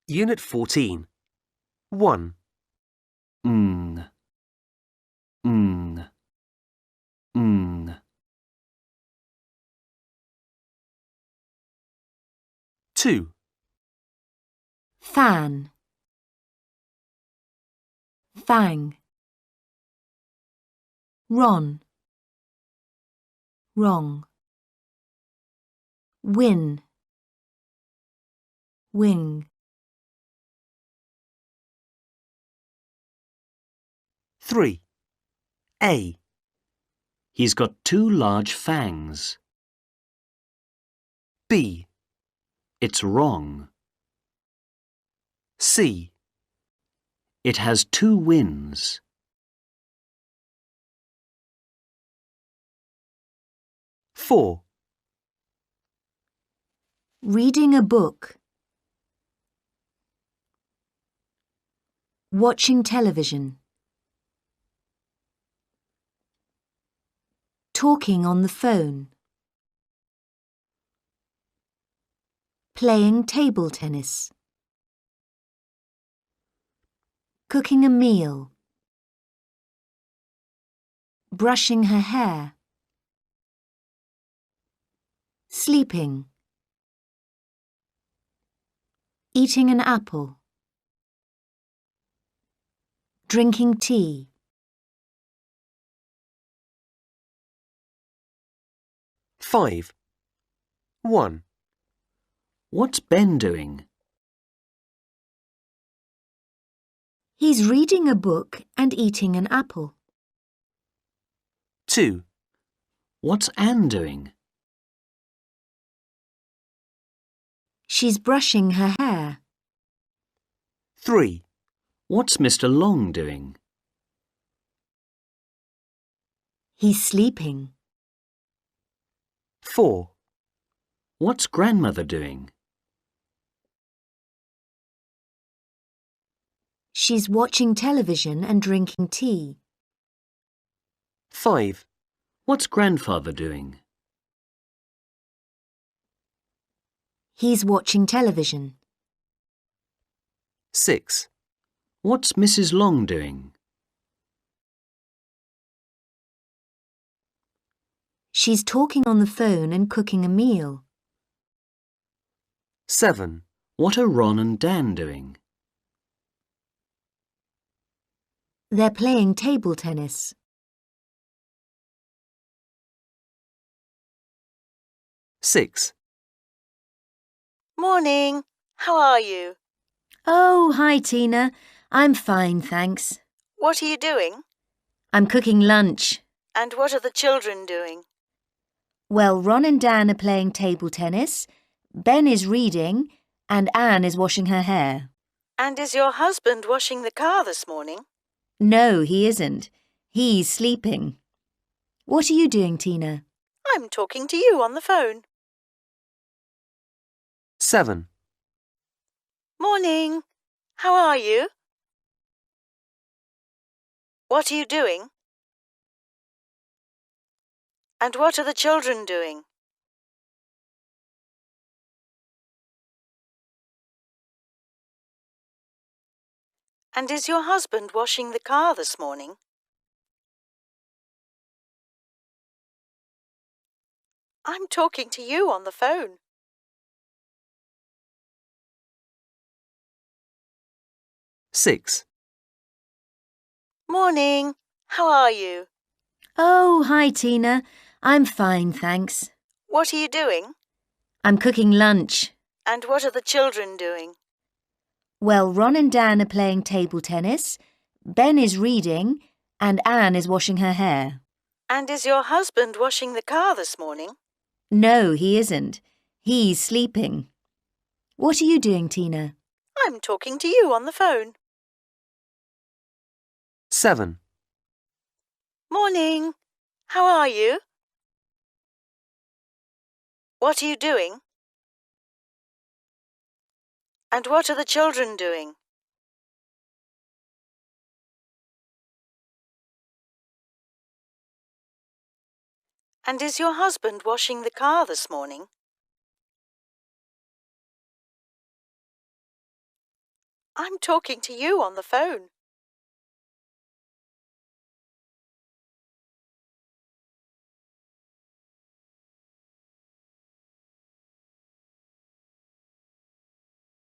Unit 14. 1, ng, ng, ng. 2, fan, fang, ron, wrong, win, wing, 3, A, He's got 2 large fangs. B, It's wrong. C, It has 2 wins. 4, reading a book, watching television, talking on the phone, playing table tennis, cooking a meal, brushing her hair, sleeping, eating an apple, drinking tea. 5, 1, What's Ben doing? He's reading a book and eating an apple. 2, What's Anne doing? She's brushing her hair. 3, What's Mr. Long doing? He's sleeping. 4, What's Grandmother doing? She's watching television and drinking tea. 5, What's Grandfather doing? He's watching television. 6, What's Mrs. Long doing? She's talking on the phone and cooking a meal. 7, What are Ron and Dan doing? They're playing table tennis. 6, Morning. How are you? Oh, hi, Tina. I'm fine, thanks. What are you doing? I'm cooking lunch. And what are the children doing? Well, Ron and Dan are playing table tennis, Ben is reading, and Anne is washing her hair. And is your husband washing the car this morning? No, he isn't. He's sleeping. What are you doing, Tina? I'm talking to you on the phone. 7, Morning. How are you? What are you doing? And what are the children doing? And is your husband washing the car this morning? I'm talking to you on the phone. 6, Morning. How are you? Oh, hi, Tina. I'm fine, thanks. What are you doing? I'm cooking lunch. And what are the children doing? Well, Ron and Dan are playing table tennis, Ben is reading, and Anne is washing her hair. And is your husband washing the car this morning? No, he isn't. He's sleeping. What are you doing, Tina? I'm talking to you on the phone. 7, Morning. How are you? What are you doing? And what are the children doing? And is your husband washing the car this morning? I'm talking to you on the phone.